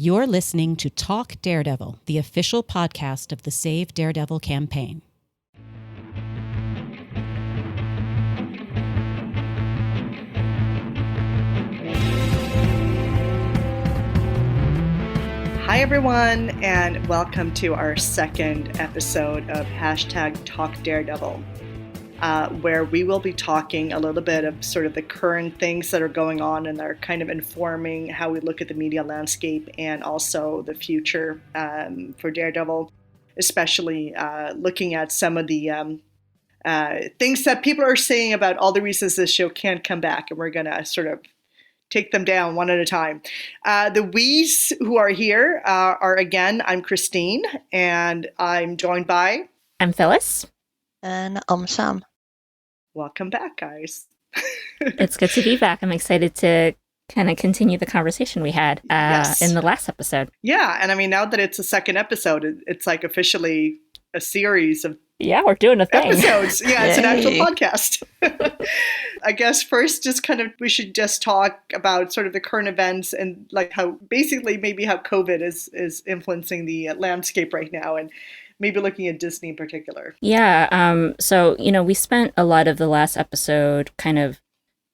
You're listening to Talk Daredevil, the official podcast of the Save Daredevil campaign. Hi, everyone, and welcome to our second episode of #Talk Daredevil, where we will be talking a little bit of sort of the current things that are going on and are kind of informing how we look at the media landscape and also the future for Daredevil, especially looking at some of the things that people are saying about all the reasons this show can't come back, and we're going to sort of take them down one at a time. The we's who are here are, again, I'm Christine, and I'm joined by... I'm Phyllis. And I'm Sam. Welcome back, guys. It's good to be back. I'm excited to kind of continue the conversation we had in the last episode. Yeah, and I mean, now that it's a second episode, it's like officially a series of we're doing a thing. Episodes. Yeah, it's an actual podcast. I guess first, just kind of, we should just talk about sort of the current events and like how basically maybe how COVID is influencing the landscape right now, and maybe looking at Disney in particular. Yeah. So, we spent a lot of the last episode kind of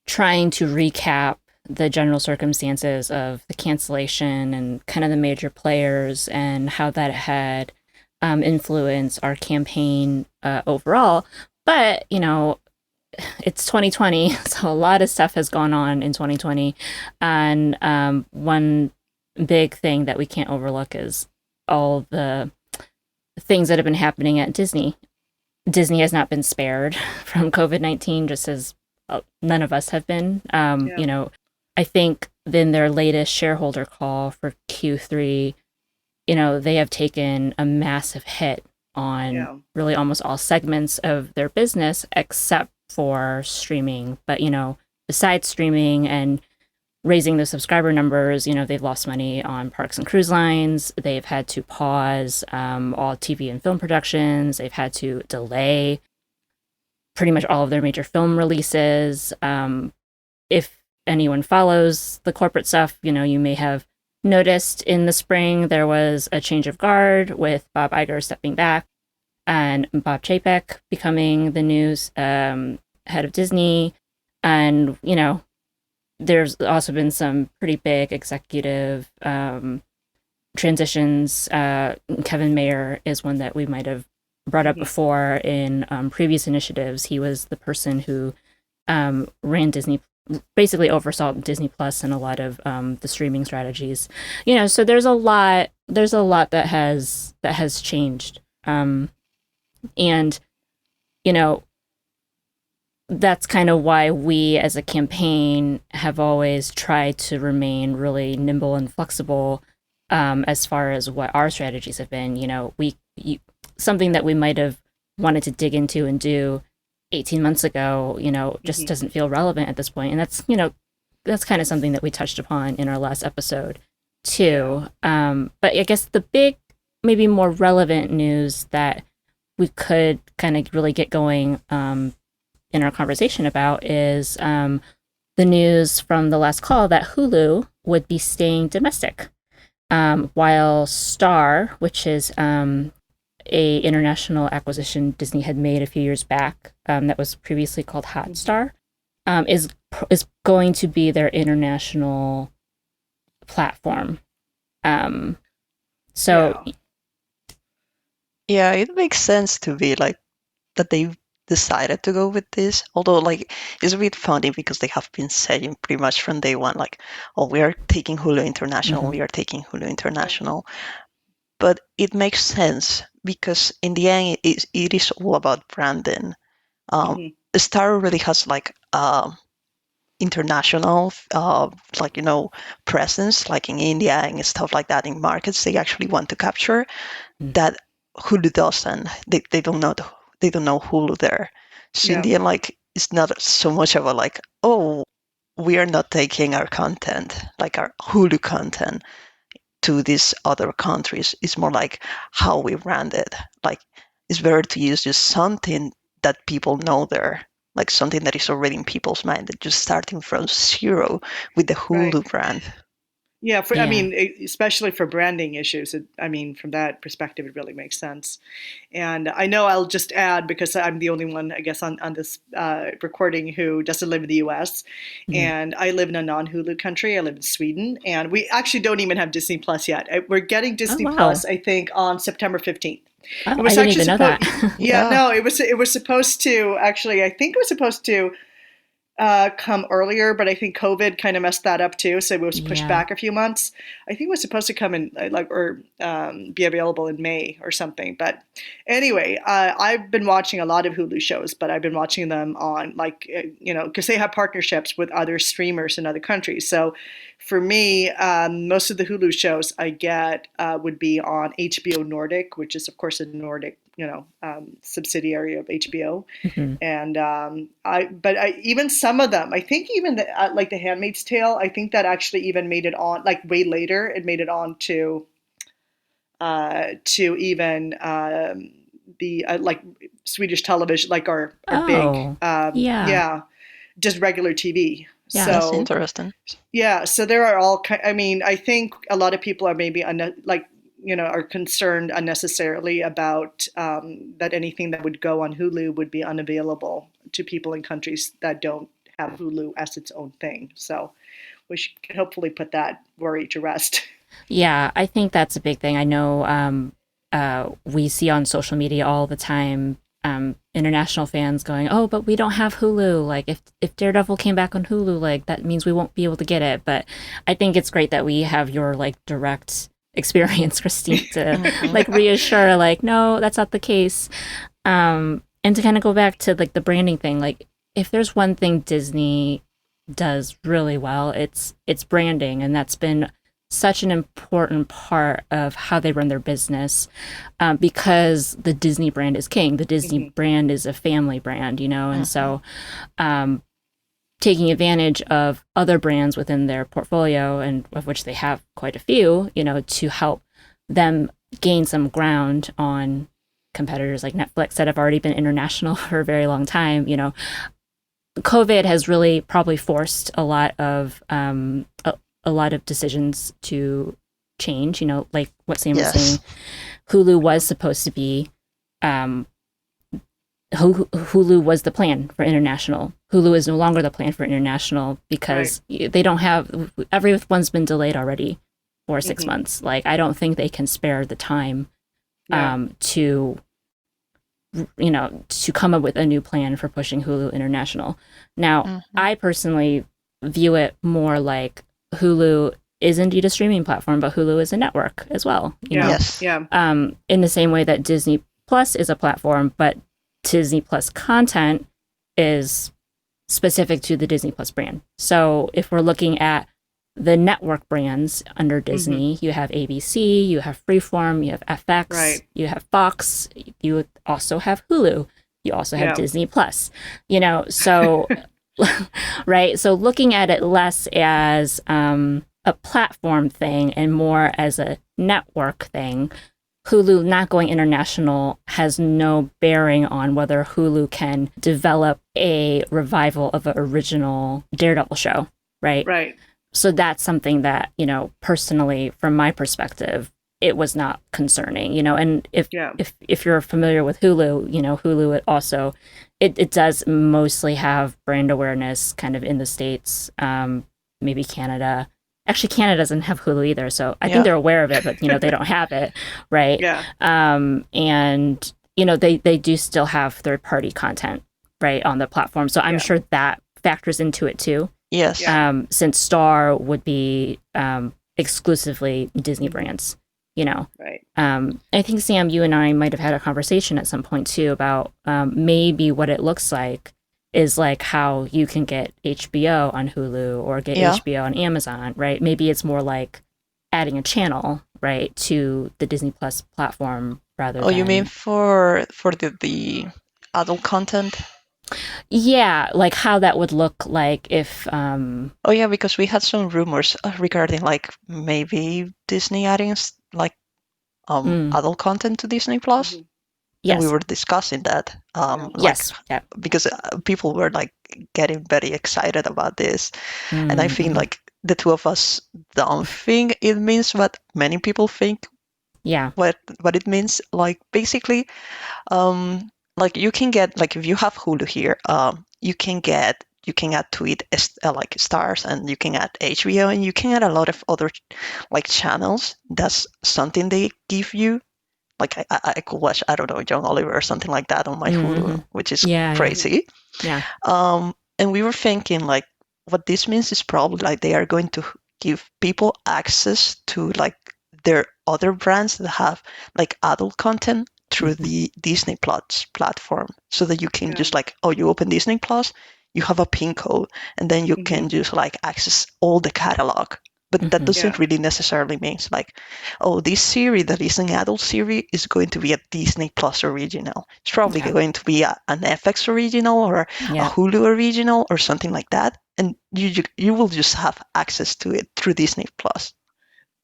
trying to recap the general circumstances of the cancellation and kind of the major players and how that had influence our campaign overall. But, it's 2020, so a lot of stuff has gone on in 2020. And one big thing that we can't overlook is all the things that have been happening at Disney. Disney has not been spared from COVID-19, just as none of us have been. I think in their latest shareholder call for Q3, they have taken a massive hit on really almost all segments of their business except for streaming. But, besides streaming and raising the subscriber numbers, they've lost money on parks and cruise lines. They've had to pause all TV and film productions. They've had to delay pretty much all of their major film releases. If anyone follows the corporate stuff, you may have noticed in the spring there was a change of guard with Bob Iger stepping back and Bob Chapek becoming the new head of Disney. And, there's also been some pretty big executive transitions. Kevin Mayer is one that we might have brought up before in previous initiatives. He was the person who ran Disney, basically oversaw Disney Plus and a lot of the streaming strategies. So there's a lot that has changed. And that's kind of why we as a campaign have always tried to remain really nimble and flexible as far as what our strategies have been. Something that we might have wanted to dig into and do 18 months ago, just doesn't feel relevant at this point. And that's kind of something that we touched upon in our last episode too. But I guess the big, maybe more relevant news that we could kind of really get going in our conversation about is the news from the last call that Hulu would be staying domestic, while Star, which is a international acquisition Disney had made a few years back that was previously called Hotstar, is going to be their international platform. Yeah, it makes sense to be like that they decided to go with this. Although, it's a bit funny because they have been saying pretty much from day one, we are taking Hulu international, we are taking Hulu international. But it makes sense because in the end, it is all about branding. Star really has international, presence, in India and stuff like that in markets they actually want to capture that Hulu doesn't. They don't know Hulu there. So in the end, it's not so much of a we are not taking our content, our Hulu content, to these other countries. It's more like how we brand it. It's better to use just something that people know there, something that is already in people's mind, that just starting from zero with the Hulu brand. Yeah, I Yeah. mean, especially for branding issues, from that perspective, it really makes sense. And I know I'll just add, because I'm the only one, I guess, on this recording who doesn't live in the US. Mhm. And I live in a non-Hulu country. I live in Sweden. And we actually don't even have Disney Plus yet. We're getting Oh, Disney wow. Plus, I think, on September 15th. Oh, It I was didn't actually even know that. Yeah, Yeah. no, it was supposed to, actually, I think it was supposed to come earlier, but I think COVID kind of messed that up too. So it was pushed Yeah. back a few months. I think it was supposed to come in be available in May or something. But anyway, I've been watching a lot of Hulu shows, but I've been watching them on because they have partnerships with other streamers in other countries. So for me, most of the Hulu shows I get would be on HBO Nordic, which is of course a Nordic subsidiary of HBO. Mhm. And even some of them, I think even like The Handmaid's Tale, I think that actually even made it on, like way later, it made it on to even the like Swedish television, like our big, Oh, yeah. just regular TV. Yeah. That's So interesting. yeah, so there are all I think a lot of people are maybe are concerned unnecessarily about that anything that would go on Hulu would be unavailable to people in countries that don't have Hulu as its own thing. So we should hopefully put that worry to rest. Yeah, I think that's a big thing. I know we see on social media all the time international fans going, "Oh, but we don't have Hulu. Like, if Daredevil came back on Hulu, like that means we won't be able to get it." But I think it's great that we have your like direct experience, Christine, to like reassure, like, no, that's not the case. And to kind of go back to like the branding thing, like if there's one thing Disney does really well, it's branding, and that's been such an important part of how they run their business, because the Disney brand is king. The Disney brand is a family brand, and so taking advantage of other brands within their portfolio, and of which they have quite a few, to help them gain some ground on competitors like Netflix that have already been international for a very long time. COVID has really probably forced a lot of decisions to change, like what Sam was saying. Hulu was supposed to be, Hulu was the plan for international. Hulu is no longer the plan for international because they don't have, everyone's been delayed already for 6 months. Like, I don't think they can spare the time to come up with a new plan for pushing Hulu international. Now, I personally view it more like Hulu is indeed a streaming platform, but Hulu is a network as well. Yes. Yeah. In the same way that Disney Plus is a platform, but Disney Plus content is specific to the Disney Plus brand. So if we're looking at the network brands under Disney, you have ABC, you have Freeform, you have FX, you have Fox, you also have Hulu, you also have Disney Plus, so right. So looking at it less as a platform thing and more as a network thing, Hulu not going international has no bearing on whether Hulu can develop a revival of an original Daredevil show, right? Right. So that's something that, personally, from my perspective, it was not concerning, and if you're familiar with Hulu, Hulu, it also, it does mostly have brand awareness kind of in the States, maybe Canada. Actually, Canada doesn't have Hulu either, so I think they're aware of it, but, they don't have it, right? Yeah. And, they do still have third-party content, right, on the platform. So I'm sure that factors into it, too. Yes. Since Star would be exclusively Disney brands, Right. I think, Sam, you and I might have had a conversation at some point, too, about maybe what it looks like is like how you can get HBO on Hulu or get HBO on Amazon, right? Maybe it's more like adding a channel, right, to the Disney Plus platform rather than... you mean for the adult content? Yeah, like how that would look like if... because we had some rumors regarding like maybe Disney adding like adult content to Disney Plus. Yes. And we were discussing that. Yes. Because people were like getting very excited about this. And I think like the two of us don't think it means what many people think Yeah. what it means. Like basically, like you can get, like if you have Hulu here, you can add to it like stars, and you can add HBO, and you can add a lot of other like channels. That's something they give you. Like I could watch, I don't know, John Oliver or something like that on my Hulu, which is crazy. Yeah. And we were thinking like what this means is probably like they are going to give people access to like their other brands that have like adult content through the Disney Plus platform, so that you can just like, you open Disney Plus, you have a PIN code, and then you can just like access all the catalog. But that doesn't really necessarily mean like, this series that is an adult series is going to be a Disney Plus original. It's probably going to be an FX original or a Hulu original or something like that. And you will just have access to it through Disney Plus.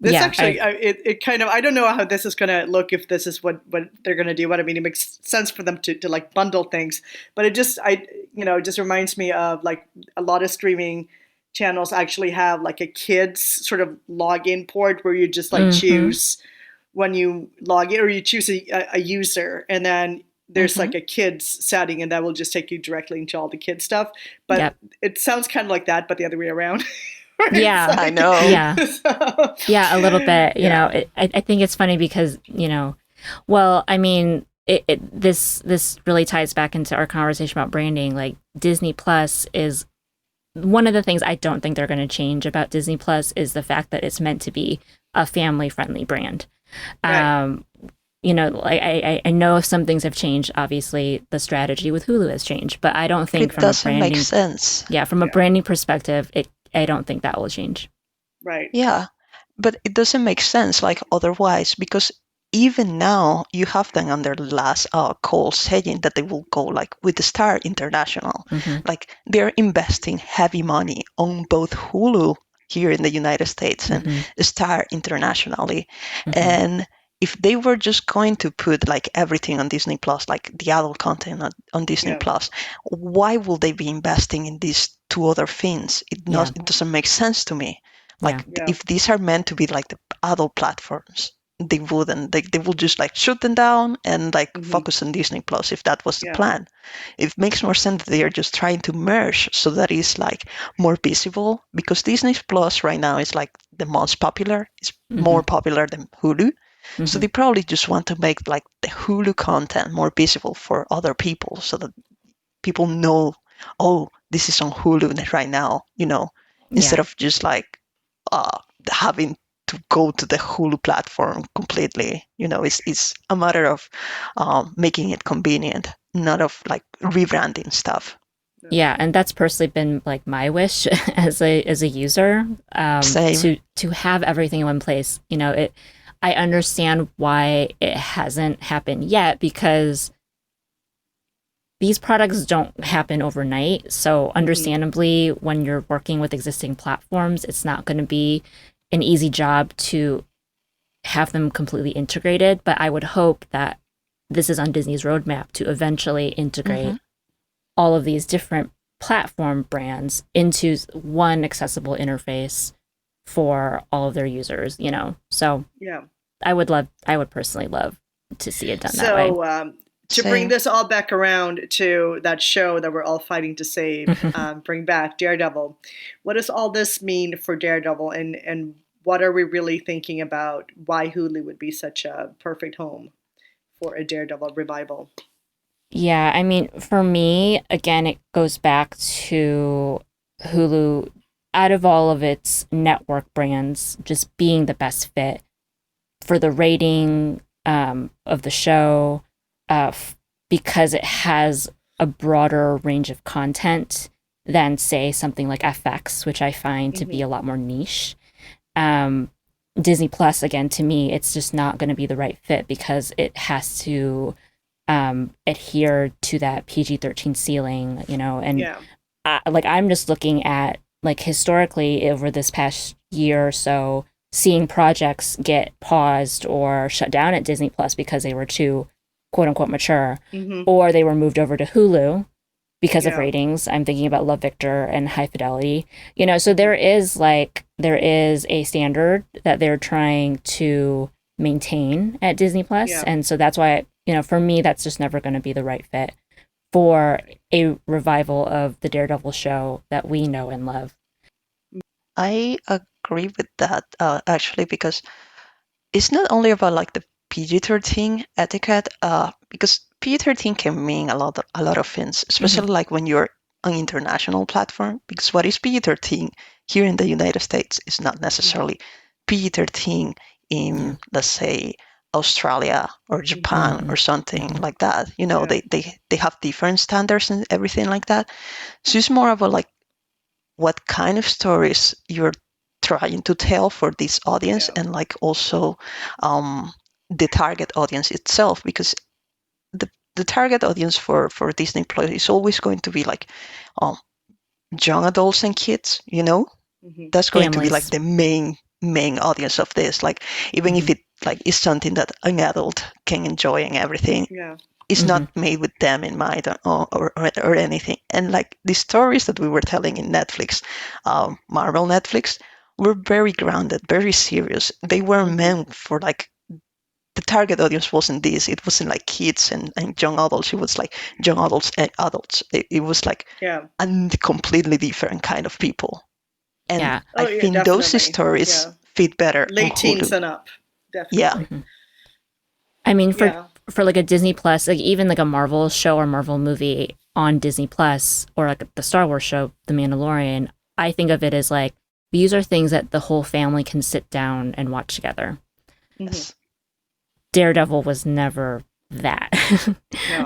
This actually, it kind of, I don't know how this is going to look, if this is what they're going to do. But I mean, it makes sense for them to like bundle things. But it just, it just reminds me of like a lot of streaming channels actually have like a kids sort of login port where you just like choose when you log in, or you choose a user, and then there's like a kids setting, and that will just take you directly into all the kids stuff. But it sounds kind of like that, but the other way around. Yeah, like, I know. Yeah, yeah, a little bit. You know, I think it's funny because well, I mean, this really ties back into our conversation about branding. Like Disney Plus is one of the things I don't think they're going to change about Disney Plus is the fact that it's meant to be a family-friendly brand. Right. I know some things have changed. Obviously, the strategy with Hulu has changed, but I don't think from a branding make sense. Yeah, from a branding perspective, I don't think that will change. Right. Yeah, but it doesn't make sense like otherwise, because even now you have them on their last call saying that they will go like with the Star International. Like they're investing heavy money on both Hulu here in the United States and Star internationally. And if they were just going to put like everything on Disney Plus, like the adult content on Disney Plus, why would they be investing in these two other things? It doesn't make sense to me. Like if these are meant to be like the adult platforms, they wouldn't. They will just like shut them down and like focus on Disney Plus if that was the plan. It makes more sense that they are just trying to merge so that it's like more visible, because Disney Plus right now is like the most popular. It's more popular than Hulu. So they probably just want to make like the Hulu content more visible for other people, so that people know, this is on Hulu right now, instead of just like having to go to the Hulu platform completely. It's a matter of making it convenient, not of like rebranding stuff. Yeah, and that's personally been like my wish as a user, to have everything in one place. I understand why it hasn't happened yet, because these products don't happen overnight. So understandably, when you're working with existing platforms, it's not going to be an easy job to have them completely integrated. But I would hope that this is on Disney's roadmap to eventually integrate all of these different platform brands into one accessible interface for all of their users, So I would personally love to see it done that way. To bring this all back around to that show that we're all fighting to save, bring back Daredevil. What does all this mean for Daredevil, and what are we really thinking about why Hulu would be such a perfect home for a Daredevil revival? Yeah, I mean, for me, again, it goes back to Hulu, out of all of its network brands, just being the best fit for the rating of the show, because it has a broader range of content than, say, something like FX, which I find to be a lot more niche. Disney Plus, again, to me, it's just not going to be the right fit, because it has to adhere to that PG-13 ceiling, and I'm just looking at, like, historically over this past year or so, seeing projects get paused or shut down at Disney Plus because they were too quote unquote mature, or they were moved over to Hulu because of ratings. I'm thinking about Love Victor and High Fidelity. So there is a standard that they're trying to maintain at Disney Plus, and so that's why for me that's just never going to be the right fit for a revival of the Daredevil show that we know and love. I agree with that, actually, because it's not only about like the PG-13 etiquette, because PG-13 can mean a lot of things, especially like when you're an international platform. Because what is PG-13 here in the United States is not necessarily PG-13 in, let's say, Australia or Japan or something like that. They have different standards and everything like that. So it's more about like what kind of stories you're trying to tell for this audience, and like also the target audience itself, because the target audience for Disney Plus is always going to be like young adults and kids. That's going to be like the main audience of this. Like even if it like is something that an adult can enjoy and everything, it's not made with them in mind or anything. And like the stories that we were telling in Netflix, Marvel Netflix, were very grounded, very serious. They were meant for like, the target audience wasn't this. It wasn't like kids and young adults. It was like young adults and adults. It was like a completely different kind of people. And I think definitely. those stories fit better. Late teens and up, definitely. Yeah. I mean, for like a Disney Plus, like even like a Marvel show or Marvel movie on Disney Plus, or like the Star Wars show, The Mandalorian, I think of it as like, these are things that the whole family can sit down and watch together. Yes. Daredevil was never that.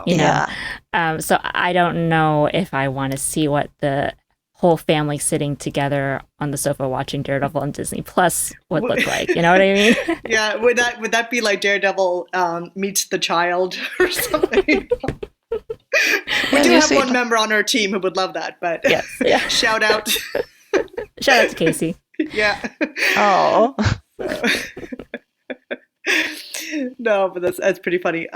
No. So I don't know if I want to see what the whole family sitting together on the sofa watching Daredevil on Disney Plus would look like. You know what I mean? Yeah. Would that be like Daredevil meets the child or something? We do have one member on our team who would love that, but shout out. Shout out to Casey. Yeah. Oh. No, but that's pretty funny.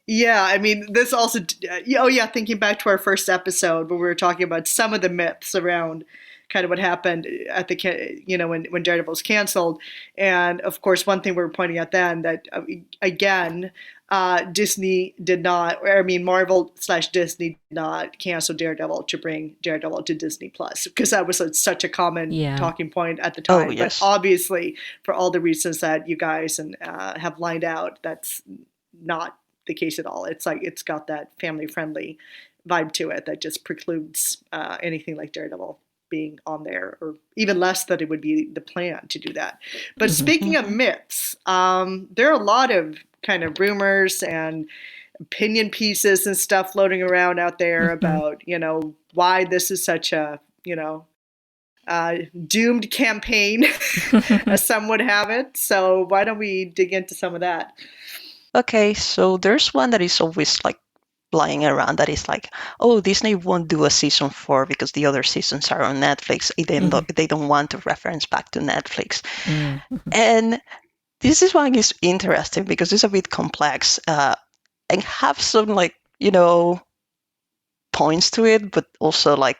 Yeah, I mean, this also. Thinking back to our first episode where we were talking about some of the myths around kind of what happened at when Daredevil was canceled, and of course, one thing we were pointing out then that again, Disney did not. I mean, Marvel/Disney did not cancel Daredevil to bring Daredevil to Disney Plus, because that was such a common talking point at the time. Oh, yes. But obviously, for all the reasons that you guys have lined out, that's not the case at all. It's like it's got that family-friendly vibe to it that just precludes anything like Daredevil being on there, or even less that it would be the plan to do that. But speaking of myths, there are a lot of kind of rumors and opinion pieces and stuff floating around out there about, why this is such a, doomed campaign, as some would have it. So why don't we dig into some of that? Okay, so there's one that is always like flying around that is like, oh, Disney won't do a season 4 because the other seasons are on Netflix. They don't want to reference back to Netflix. And this is one is interesting because it's a bit complex and have some like, points to it, but also like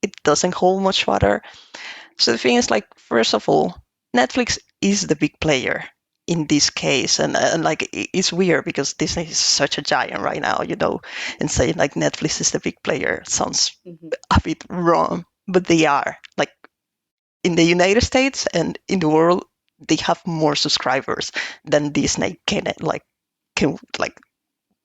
it doesn't hold much water. So the thing is like, first of all, Netflix is the big player in this case, and like it's weird because Disney is such a giant right now, and saying like Netflix is the big player sounds a bit wrong, but they are. Like in the United States and in the world, they have more subscribers than Disney can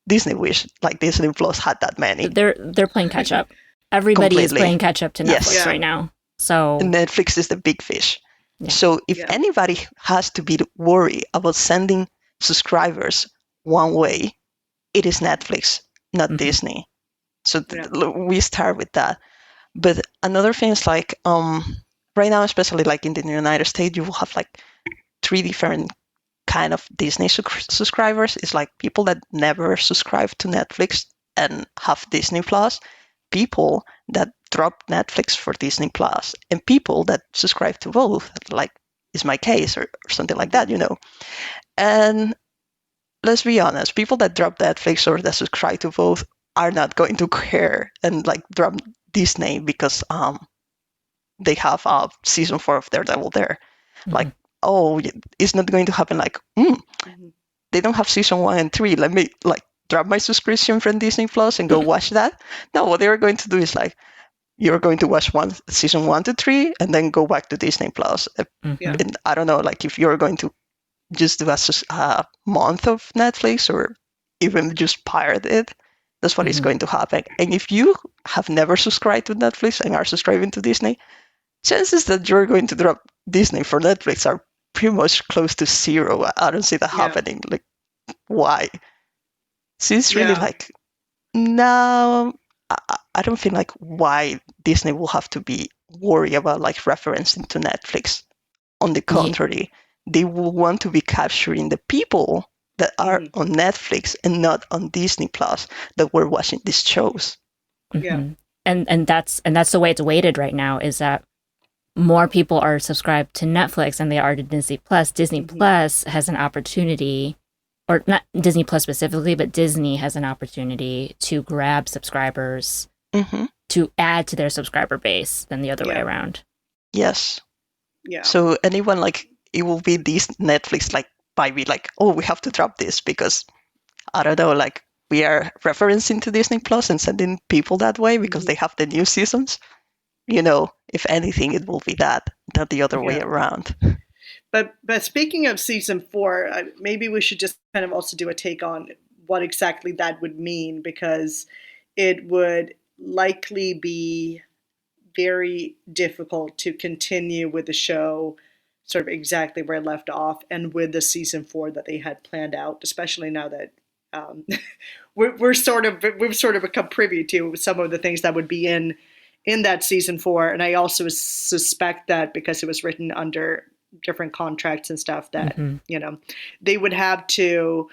Disney wish like Disney Plus had that many. They're playing catch up. Everybody is playing catch up to Netflix right now. So Netflix is the big fish. Yeah. So if anybody has to be worried about sending subscribers one way, it is Netflix, not Disney. So we start with that. But another thing is like right now, especially like in the United States, you will have like 3 different kind of Disney subscribers. It's like people that never subscribe to Netflix and have Disney Plus, people that drop Netflix for Disney Plus, and people that subscribe to both, like is my case or something like that, And let's be honest, people that drop Netflix or that subscribe to both are not going to care and like drop Disney because they have season 4 of Daredevil there. Like, oh, it's not going to happen. Like, they don't have season 1 and 3. Let me like drop my subscription from Disney Plus and go watch that. No, what they're going to do is like, you're going to watch season 1 to 3 and then go back to Disney Plus. And I don't know, like if you're going to just do a month of Netflix or even just pirate it, that's what is going to happen. And if you have never subscribed to Netflix and are subscribing to Disney, chances that you're going to drop Disney for Netflix are pretty much close to zero. I don't see that happening. Like, why? So it's really like, no, I don't feel like why Disney will have to be worried about like referencing to Netflix. On the contrary, they will want to be capturing the people that are on Netflix and not on Disney Plus that were watching these shows. And that's the way it's weighted right now, is that more people are subscribed to Netflix than they are to Disney Plus. Disney Plus has an opportunity, or not Disney Plus specifically, but Disney has an opportunity to grab subscribers to add to their subscriber base than the other way around. Yes. Yeah. So anyone like, it will be these Netflix like might be like, oh, we have to drop this because I don't know, like we are referencing to Disney Plus and sending people that way because they have the new seasons. You know, if anything, it will be that, not the other way around. But speaking of season 4, maybe we should just kind of also do a take on what exactly that would mean, because it would likely be very difficult to continue with the show sort of exactly where it left off and with the season 4 that they had planned out, especially now that we've sort of become privy to some of the things that would be in that season 4. And I also suspect that because it was written under different contracts and stuff that, you know, they would have to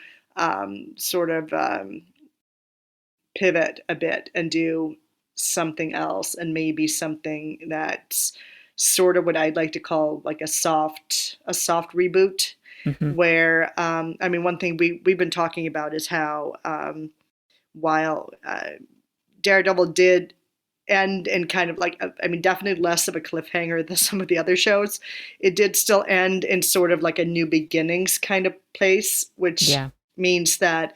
pivot a bit and do something else, and maybe something that's sort of what I'd like to call like a soft reboot, where, I mean, one thing we've been talking about is how while Daredevil did end in kind of like, I mean, definitely less of a cliffhanger than some of the other shows, it did still end in sort of like a new beginnings kind of place, which means that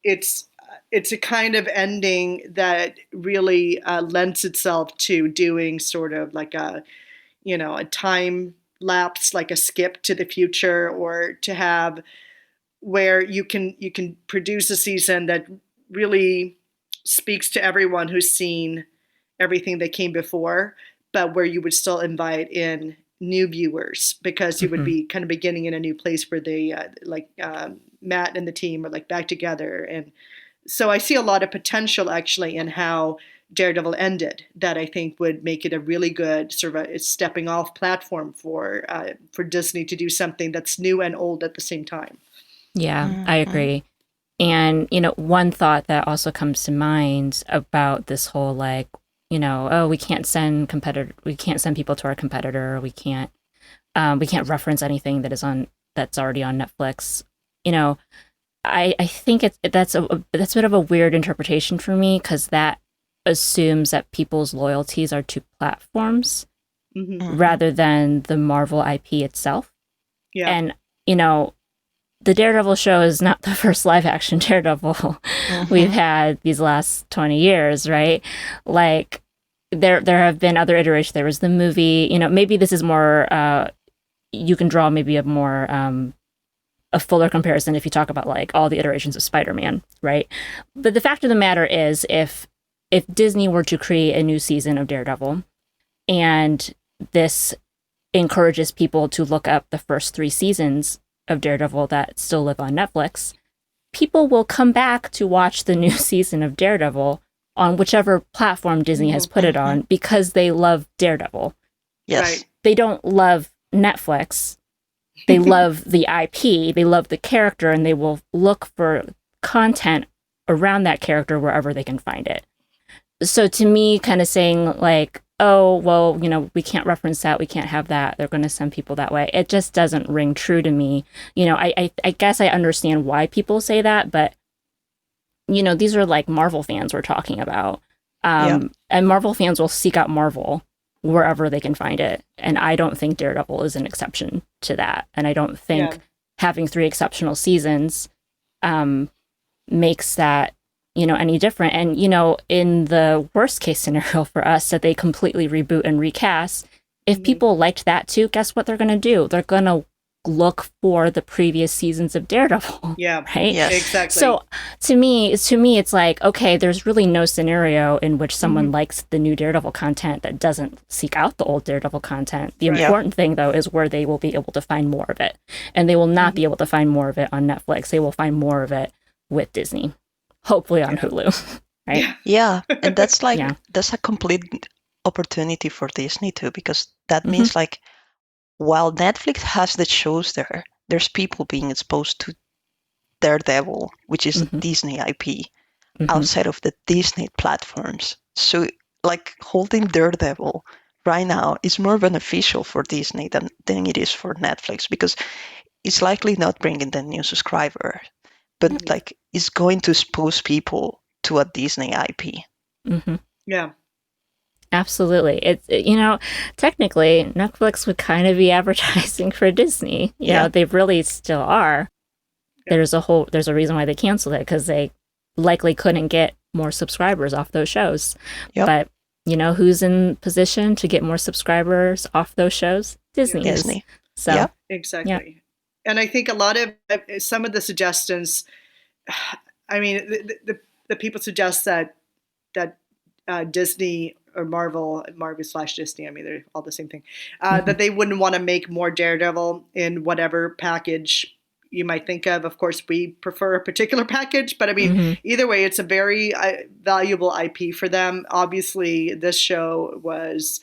it's a kind of ending that really lends itself to doing sort of like a time lapse, like a skip to the future, or to have where you can produce a season that really speaks to everyone who's seen everything that came before, but where you would still invite in new viewers, because you would be kind of beginning in a new place where they Matt and the team are like back together. And so I see a lot of potential actually in how Daredevil ended, that I think would make it a really good sort of a stepping off platform for Disney to do something that's new and old at the same time. Yeah, I agree. And, you know, one thought that also comes to mind about this whole like, you know, oh, we can't send people to our competitor. We can't reference anything that's already on Netflix. You know, I think that's a bit of a weird interpretation for me, because that assumes that people's loyalties are to platforms rather than the Marvel IP itself. Yeah. And, you know, the Daredevil show is not the first live action Daredevil we've had these last 20 years, right? Like there have been other iterations. There was the movie, you know, maybe this is more, you can draw maybe a fuller comparison if you talk about like all the iterations of Spider-Man, right? But the fact of the matter is, if Disney were to create a new season of Daredevil, and this encourages people to look up the first 3 seasons of Daredevil that still live on Netflix, people will come back to watch the new season of Daredevil on whichever platform Disney has put it on, because they love Daredevil. Yes. Right. They don't love Netflix. They love the IP, they love the character, and they will look for content around that character wherever they can find it. So to me, kind of saying like, oh, well, you know, we can't reference that, we can't have that, they're going to send people that way, it just doesn't ring true to me. You know, I guess I understand why people say that, but these are like Marvel fans we're talking about. And Marvel fans will seek out Marvel wherever they can find it. And I don't think Daredevil is an exception to that. And I don't think having 3 exceptional seasons makes that, any different. And, in the worst case scenario for us, that they completely reboot and recast, if people liked that too, guess what they're going to do? They're going to look for the previous seasons of Daredevil. Yeah. Right? Yes. Exactly. So to me, it's like, okay, there's really no scenario in which someone likes the new Daredevil content that doesn't seek out the old Daredevil content. The important thing, though, is where they will be able to find more of it. And they will not be able to find more of it on Netflix. They will find more of it with Disney, hopefully on Hulu. Right? Yeah. And that's like, that's a complete opportunity for Disney too, because that means like, while Netflix has the shows there, there's people being exposed to Daredevil, which is Disney IP, outside of the Disney platforms. So, like, holding Daredevil right now is more beneficial for Disney than it is for Netflix, because it's likely not bringing the new subscriber, but like, it's going to expose people to a Disney IP. Yeah. Absolutely. It's, technically Netflix would kind of be advertising for Disney. They really still are. There's a reason why they canceled it, because they likely couldn't get more subscribers off those shows. But who's in position to get more subscribers off those shows? Disney is. So exactly. And I think a lot of some of the suggestions, I mean, the people suggest that Disney or Marvel/Disney, I mean, they're all the same thing, that they wouldn't want to make more Daredevil in whatever package you might think of. Of course, we prefer a particular package, but I mean, either way, it's a very valuable IP for them. Obviously, this show was,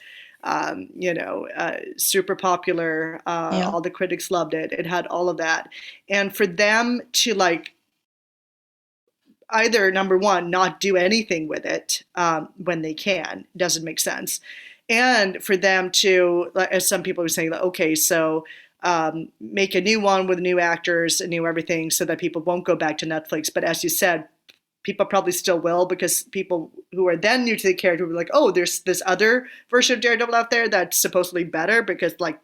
super popular. All the critics loved it. It had all of that. And for them to like, either, number one, not do anything with it when they can, doesn't make sense. And for them to, as some people were saying, like, okay, so make a new one with new actors and new everything so that people won't go back to Netflix. But as you said, people probably still will, because people who are then new to the character will be like, oh, there's this other version of Daredevil out there that's supposedly better, because like,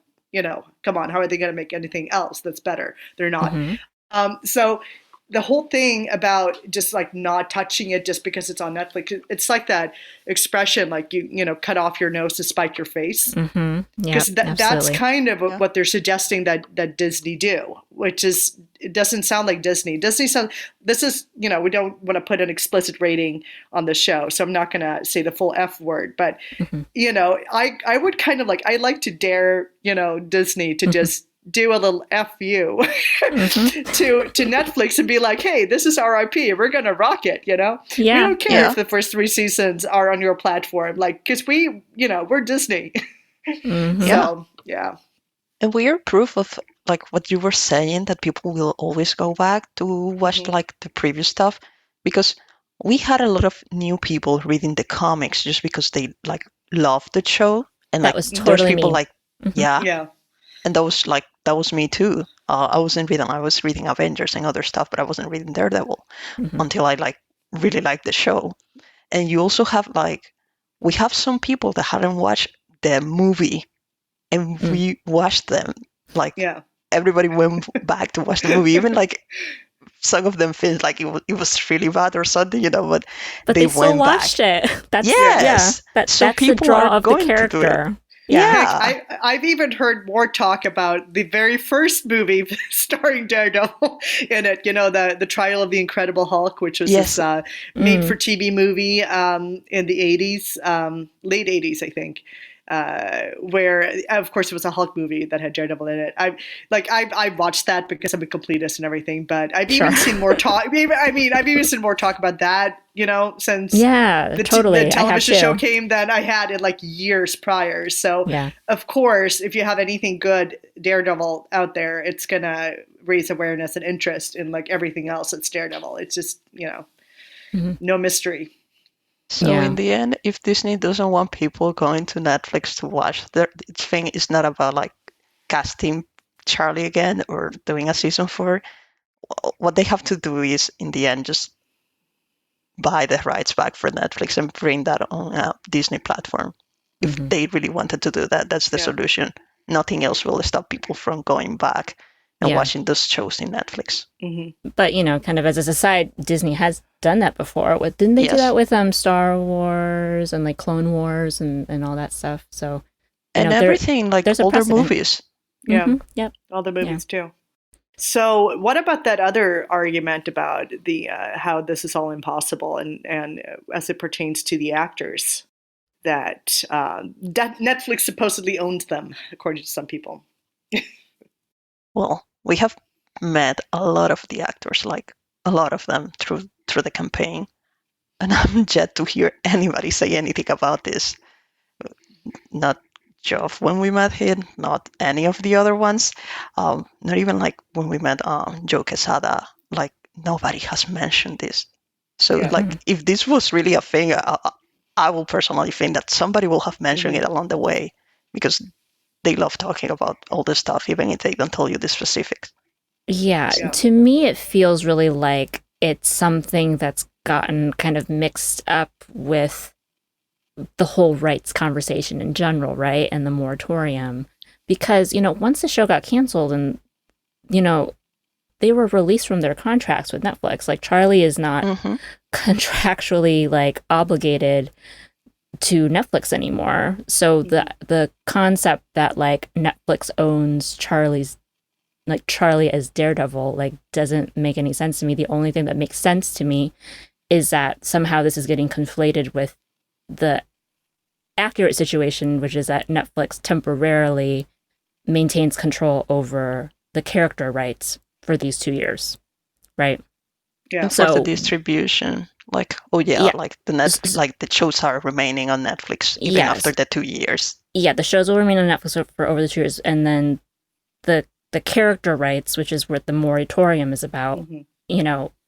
come on, how are they going to make anything else that's better? They're not. So the whole thing about just like not touching it just because it's on Netflix, it's like that expression, like you cut off your nose to spite your face, because that's kind of what they're suggesting that Disney do, which is, it doesn't sound like Disney. This is, we don't want to put an explicit rating on the show, so I'm not going to say the full F word, but I would kind of like, I like to dare Disney to just do a little FU to Netflix and be like, hey, this is our IP. We're going to rock it, We don't care if the first 3 seasons are on your platform, like, because we're Disney. So, And we are proof of, like, what you were saying, that people will always go back to watch, like, the previous stuff, because we had a lot of new people reading the comics just because they, like, loved the show. And, that like, was totally people, me. like, and that was me too. I was reading Avengers and other stuff, but I wasn't reading Daredevil until I like really liked the show. And you also have we have some people that hadn't watched the movie, and we watched them. Everybody went back to watch the movie, even like some of them felt like it was really bad or something, but they still watched it. That's that's the draw of the character. Yeah, I've even heard more talk about the very first movie starring Daredevil in it. The Trial of the Incredible Hulk, which was this made-for-TV movie in the 80s, late 80s, I think. Where, of course, it was a Hulk movie that had Daredevil in it. I watched that because I'm a completist and everything, but I've even seen more talk. I've even seen more talk about that, since the television show came than I had in like years prior. So, of course, if you have anything good Daredevil out there, it's gonna raise awareness and interest in like everything else that's Daredevil. It's just no mystery. So in the end, if Disney doesn't want people going to Netflix to watch, its thing is not about like casting Charlie again or doing a season 4. What they have to do is, in the end, just buy the rights back for Netflix and bring that on a Disney platform. If they really wanted to do that, that's the solution. Nothing else will stop people from going back and watching those shows in Netflix. But, kind of as a aside, Disney has done that before. Didn't they do that with Star Wars and like Clone Wars and all that stuff? So and everything, like older movies. Yeah. Yep. All the movies too. So what about that other argument about the how this is all impossible and as it pertains to the actors, that Netflix supposedly owns them, according to some people? Well, we have met a lot of the actors, like a lot of them through the campaign, and I'm yet to hear anybody say anything about this. Not Geoff when we met him, not any of the other ones, not even like when we met Joe Quesada. Like nobody has mentioned this. So like if this was really a thing, I will personally think that somebody will have mentioned it along the way, because they love talking about all this stuff, even if they don't tell you the specifics. Yeah, to me, it feels really like it's something that's gotten kind of mixed up with the whole rights conversation in general, right? And the moratorium. Because, once the show got canceled and, they were released from their contracts with Netflix. Like, Charlie is not contractually, like, obligated to Netflix anymore. So the concept that, like, Netflix owns Charlie as Daredevil, like, doesn't make any sense to me. The only thing that makes sense to me is that somehow this is getting conflated with the accurate situation, which is that Netflix temporarily maintains control over the character rights for these 2 years, right? Yeah. And for the distribution, like, like the shows are remaining on Netflix even after the 2 years. Yeah, the shows will remain on Netflix for over the 2 years, and then the character rights, which is what the moratorium is about,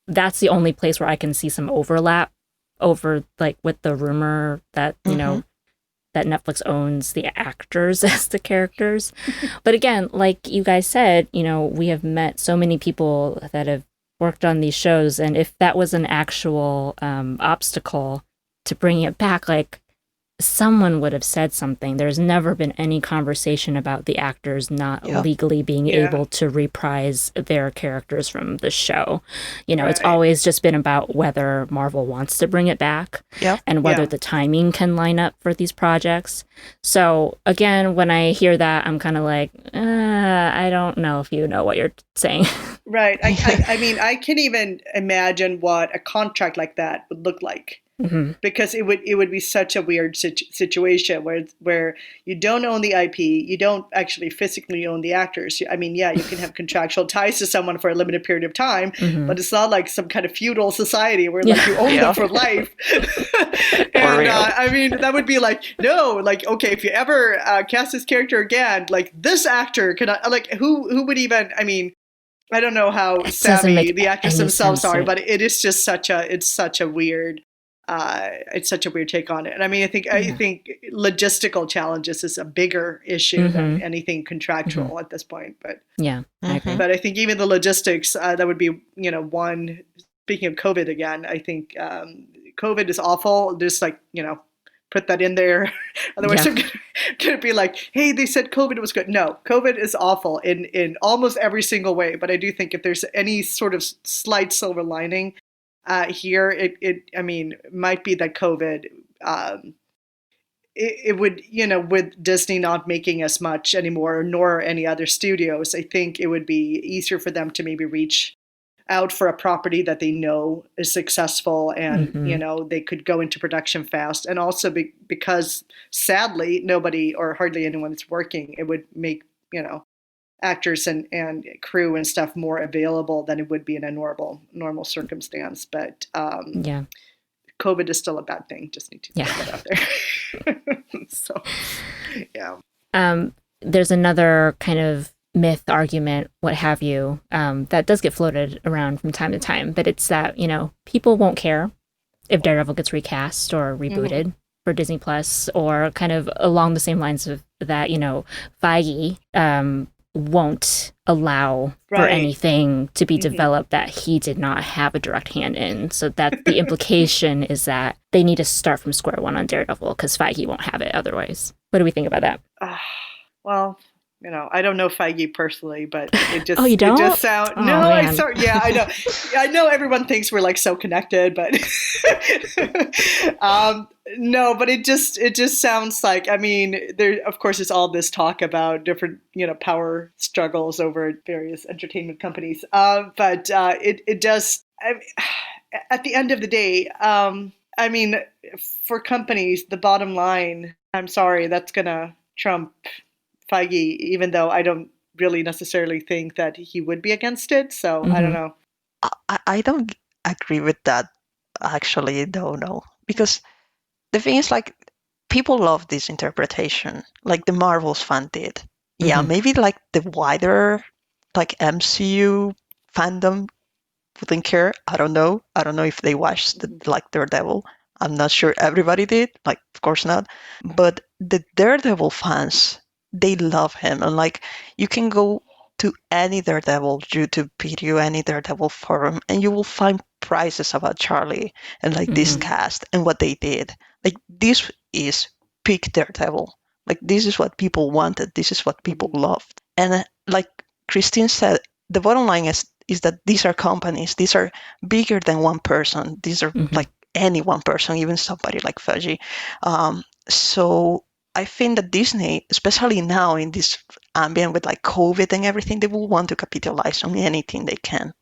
that's the only place where I can see some overlap over, like, with the rumor that, that Netflix owns the actors as the characters. But again, like you guys said, we have met so many people that have worked on these shows, and if that was an actual obstacle to bringing it back, like, someone would have said something. There's never been any conversation about the actors not legally being able to reprise their characters from the show. It's always just been about whether Marvel wants to bring it back and whether the timing can line up for these projects. So again, when I hear that, I'm kind of like, I don't know if you know what you're saying. Right. I mean, I can even imagine what a contract like that would look like. Because it would be such a weird situation where you don't own the IP, you don't actually physically own the actors. I mean, you can have contractual ties to someone for a limited period of time, but it's not like some kind of feudal society where like you own them for life. And I mean, that would be like, no, like, okay, if you ever cast this character again, like this actor who would even? I mean, I don't know how savvy the actors themselves are, but it is just such a weird. It's such a weird take on it. And I mean, I think logistical challenges is a bigger issue than anything contractual at this point. But I agree. But I think even the logistics, that would be, one, speaking of COVID again, I think COVID is awful. Just like, put that in there. Otherwise, I'm going to be like, hey, they said COVID was good. No, COVID is awful in almost every single way. But I do think if there's any sort of slight silver lining, here, it might be that COVID, it would, with Disney not making as much anymore, nor any other studios, I think it would be easier for them to maybe reach out for a property that they know is successful and, they could go into production fast. And also because sadly, nobody or hardly anyone is working, it would make, actors and crew and stuff more available than it would be in a normal circumstance. But COVID is still a bad thing. Just need to put that out there. So, there's another kind of myth, argument, what have you, that does get floated around from time to time. But it's that, people won't care if Daredevil gets recast or rebooted for Disney Plus, or kind of along the same lines of that, Feige, won't allow for anything to be developed that he did not have a direct hand in. So that the implication is that they need to start from square one on Daredevil because Feige won't have it otherwise. What do we think about that? Well, I don't know Feige personally, but it just you don't? It just sound Man. I know. I know everyone thinks we're like so connected, but no, but it just sounds like, I mean, there of course is all this talk about different, power struggles over various entertainment companies. But it does, at the end of the day, I mean, for companies, the bottom line, I'm sorry, that's gonna trump Feige, even though I don't really necessarily think that he would be against it. So I don't know. I don't agree with that, actually, no. Because the thing is, like, people love this interpretation, like the Marvel's fan did. Yeah, maybe like the wider, like, MCU fandom wouldn't care. I don't know if they watched like Daredevil. I'm not sure everybody did. Like, of course not. But the Daredevil fans, they love him. And like, you can go to any Daredevil YouTube video, any Daredevil forum, and you will find prices about Charlie and like this cast and what they did. Like, this is peak Daredevil. Like, this is what people wanted. This is what people loved. And like Christine said, the bottom line is that these are companies. These are bigger than one person. These are like any one person, even somebody like Feige. So I think that Disney, especially now in this ambient with like COVID and everything, they will want to capitalize on anything they can.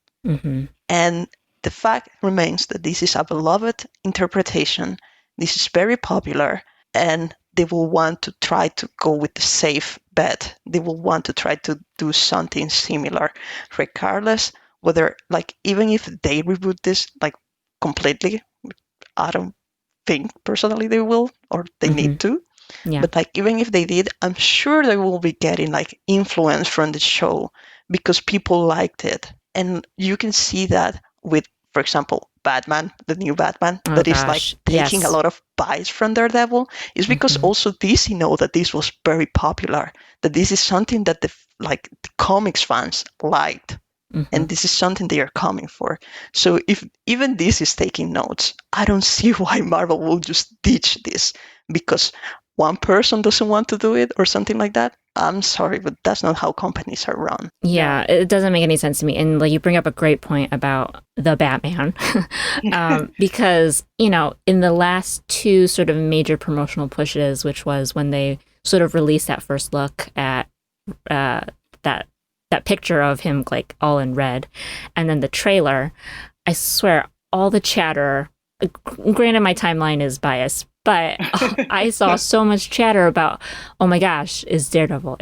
And the fact remains that this is a beloved interpretation. This is very popular, and they will want to try to go with the safe bet. They will want to try to do something similar, regardless whether, like, even if they reboot this like completely, I don't think personally they will, or they need to. Yeah. But like, even if they did, I'm sure they will be getting like influence from the show because people liked it. And you can see that with, for example, Batman, the new Batman, is like taking a lot of bites from Daredevil, is because also DC know that this was very popular, that this is something that the comics fans liked. And this is something they are coming for. So if even this is taking notes, I don't see why Marvel will just ditch this because one person doesn't want to do it or something like that. I'm sorry, but that's not how companies are run. Yeah, it doesn't make any sense to me. And like, you bring up a great point about the Batman, because, in the last two sort of major promotional pushes, which was when they sort of released that first look at that picture of him like all in red, and then the trailer, I swear all the chatter, granted my timeline is biased, but I saw so much chatter about, oh my gosh, it's Daredevil.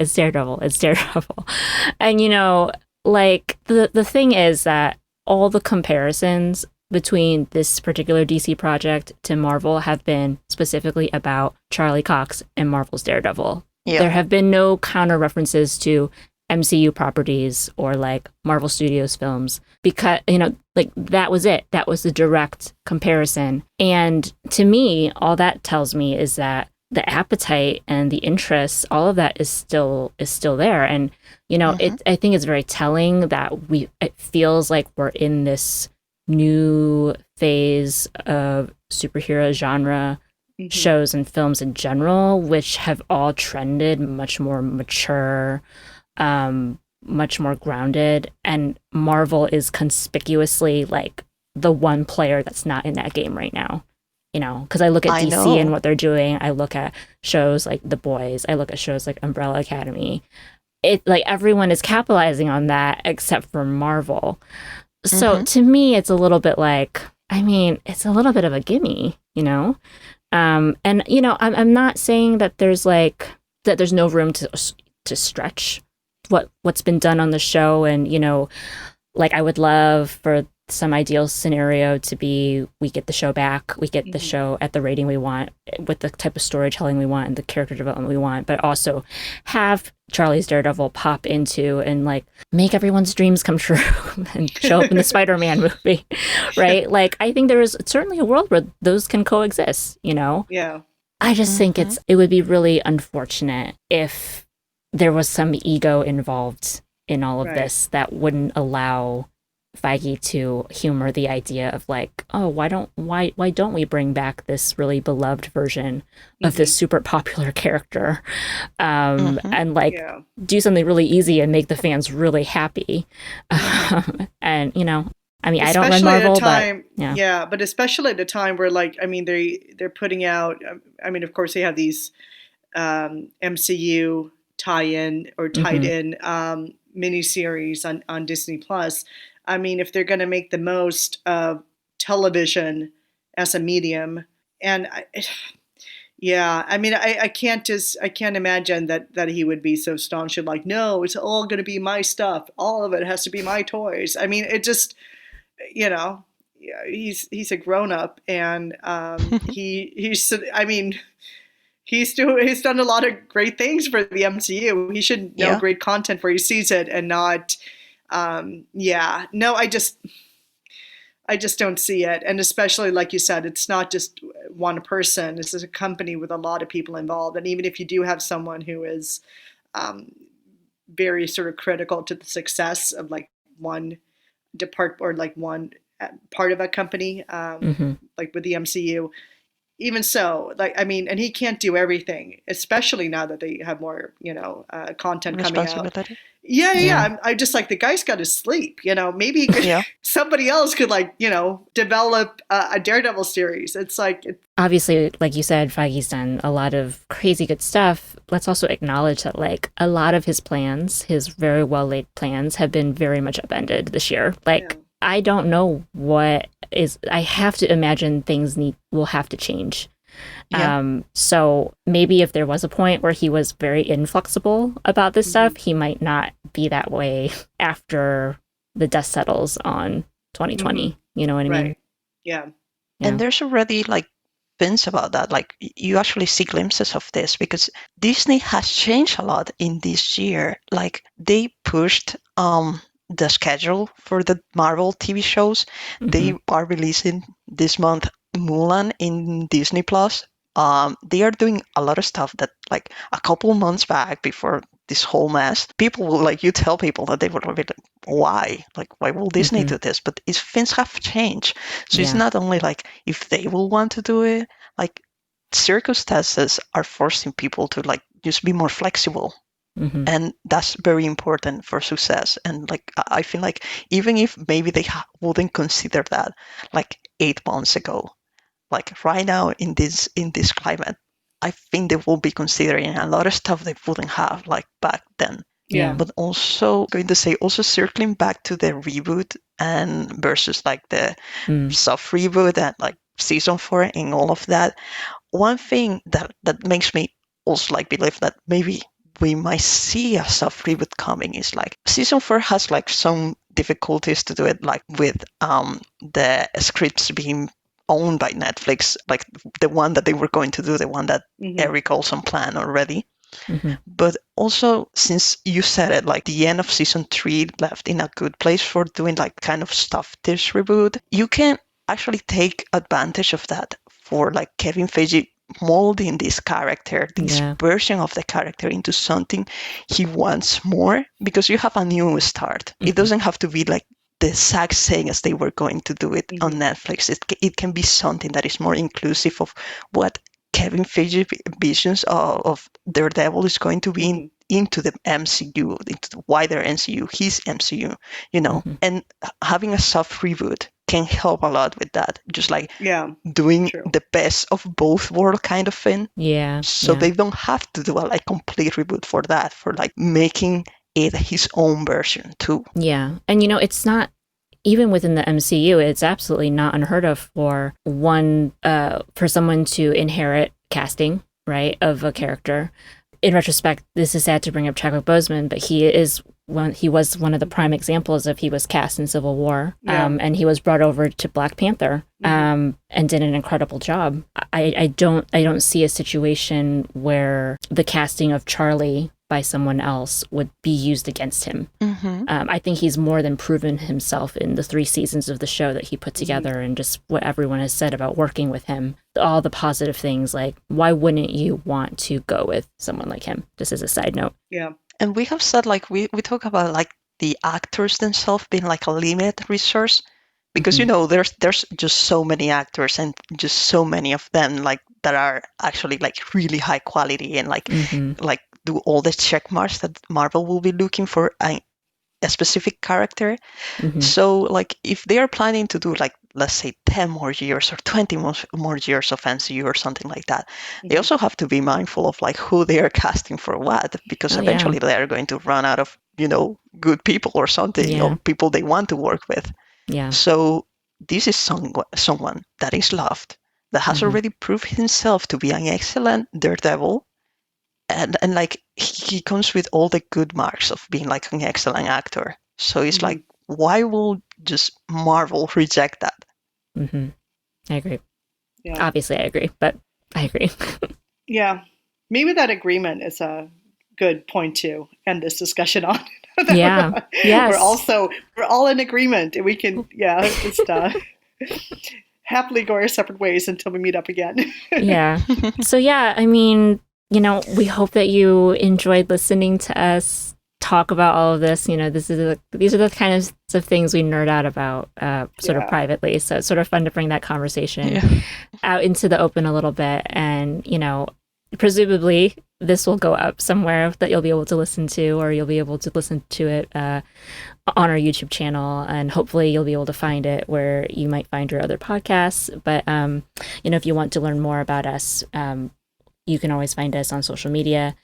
And like the thing is that all the comparisons between this particular DC project to Marvel have been specifically about Charlie Cox and Marvel's Daredevil. Yeah. There have been no counter references to MCU properties or like Marvel Studios films because, like that was it. That was the direct comparison. And to me, all that tells me is that the appetite and the interest, all of that is still there. And, I think it's very telling that it feels like we're in this new phase of superhero genre shows and films in general, which have all trended much more mature, much more grounded, and Marvel is conspicuously like the one player that's not in that game right now. Because I look at DC and what they're doing. I look at shows like The Boys. I look at shows like Umbrella Academy. It like everyone is capitalizing on that except for Marvel. So to me, it's a little bit like, it's a little bit of a gimme, and I'm not saying that there's no room to stretch what's been done on the show. And, like I would love for some ideal scenario to be, we get the show back, we get the show at the rating we want, with the type of storytelling we want and the character development we want, but also have Charlie's Daredevil pop into and like make everyone's dreams come true and show up in the Spider-Man movie, right? Like, I think there is certainly a world where those can coexist, Yeah. I just think it would be really unfortunate if there was some ego involved in all of Right. this that wouldn't allow Feige to humor the idea of like, oh, why don't we bring back this really beloved version of this super popular character, and like Yeah. do something really easy and make the fans really happy. And you know, I mean, I don't run Especially at a Marvel, time, but yeah, but especially at a time where, like, I mean, they're putting out. I mean, of course, they have these MCU tie-in or tied-in miniseries on Disney Plus. I mean, if they're going to make the most of television as a medium, and yeah, I mean, I can't imagine that he would be so staunch and like, no, it's all going to be my stuff. All of it has to be my toys. I mean, it just, you know, yeah, he's a grown up, and he's I mean, he's done a lot of great things for the MCU. He should know great content where he sees it and not, no, I just don't see it. And especially, like you said, it's not just one person. This is a company with a lot of people involved. And even if you do have someone who is very sort of critical to the success of like one one part of a company, like with the MCU, even so, like, I mean, and he can't do everything, especially now that they have more, content coming out. Yeah. I just like, the guy's got to sleep, maybe he could, somebody else could develop a Daredevil series. It's like, obviously, like you said, Feige's done a lot of crazy good stuff. Let's also acknowledge that like a lot of his plans, his very well laid plans, have been very much upended this year. Like, I don't know what is, I have to imagine things will have to change. So maybe if there was a point where he was very inflexible about this stuff, he might not be that way after the dust settles on 2020. You know what I mean? Yeah. And there's already like things about that. Like, you actually see glimpses of this because Disney has changed a lot in this year. Like, they pushed the schedule for the Marvel TV shows. They are releasing this month Mulan in Disney Plus. They are doing a lot of stuff that, like, a couple months back, before this whole mess, people will, like, you tell people that they would be like, why? Like, why will Disney do this? But things have changed. So it's not only like if they will want to do it, like, circumstances are forcing people to, like, just be more flexible. And that's very important for success. And like, I feel like even if maybe they wouldn't consider that like 8 months ago, like right now in this climate, I think they will be considering a lot of stuff they wouldn't have like back then. Yeah. But also going to say, also circling back to the reboot and versus like the soft reboot and like season 4 and all of that. One thing that makes me also like believe that maybe we might see a soft reboot coming is like season 4 has like some difficulties to do it, like with the scripts being owned by Netflix, like the one that they were going to do, the one that Eric Olson planned already. But also, since you said it, like the end of season 3 left in a good place for doing like kind of softish reboot, you can actually take advantage of that for like Kevin Feige molding this character, this version of the character into something he wants more, because you have a new start. It doesn't have to be like the exact same as they were going to do it on Netflix. It can be something that is more inclusive of what Kevin Feige visions of Daredevil is going to be into the MCU, into the wider MCU, his MCU, and having a soft reboot can help a lot with that. Just like doing the best of both worlds kind of thing. So they don't have to do a like complete reboot for that, for like making it his own version too. And it's not, even within the MCU, it's absolutely not unheard of for someone to inherit casting, right, of a character. In retrospect, this is sad to bring up Chadwick Boseman, but he was one of the prime examples of, he was cast in Civil War, and he was brought over to Black Panther, and did an incredible job. I don't see a situation where the casting of Charlie by someone else would be used against him. I think he's more than proven himself in the 3 seasons of the show that he put together, and just what everyone has said about working with him. All the positive things, like, why wouldn't you want to go with someone like him? Just as a side note. Yeah. And we have said, like, we talk about like the actors themselves being like a limited resource, because there's just so many actors and just so many of them like that are actually like really high quality and like like do all the check marks that Marvel will be looking for a specific character. So like if they are planning to do like, let's say 10 more years or 20 more years of MCU or something like that, they also have to be mindful of like who they are casting for what, because eventually they are going to run out of, good people or something, or people they want to work with. Yeah. So this is someone that is loved, that has already proved himself to be an excellent Daredevil. And like he comes with all the good marks of being like an excellent actor. So it's like, why will just Marvel reject that? I agree. Yeah. Obviously, I agree, but I agree. Yeah. Maybe that agreement is a good point to end this discussion on. Yeah. Yes. We're all in agreement, and we can, just happily go our separate ways until we meet up again. Yeah. So yeah, I mean, we hope that you enjoyed listening to us talk about all of this. These are the kinds of things we nerd out about sort of privately. So it's sort of fun to bring that conversation out into the open a little bit. And, presumably this will go up somewhere that you'll be able to listen to, or you'll be able to listen to it on our YouTube channel. And hopefully you'll be able to find it where you might find your other podcasts. But, if you want to learn more about us, you can always find us on social media.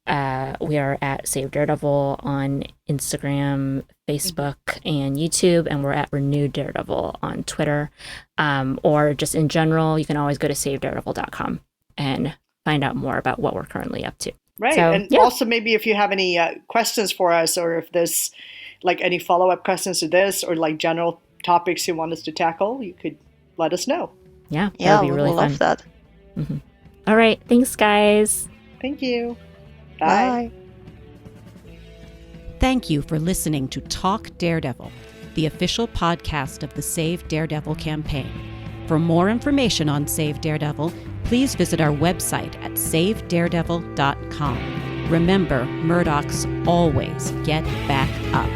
We are at Save Daredevil on Instagram, Facebook, and YouTube, and we're at Renewed Daredevil on Twitter. Or just in general, you can always go to savedaredevil.com and find out more about what we're currently up to. Right. So, and also maybe if you have any questions for us, or if there's like any follow-up questions to this, or like general topics you want us to tackle, you could let us know. Yeah, that would be really fun. Love that. All right. Thanks, guys. Thank you. Bye. Thank you for listening to Talk Daredevil, the official podcast of the Save Daredevil campaign. For more information on Save Daredevil, please visit our website at savedaredevil.com. Remember, Murdochs always get back up.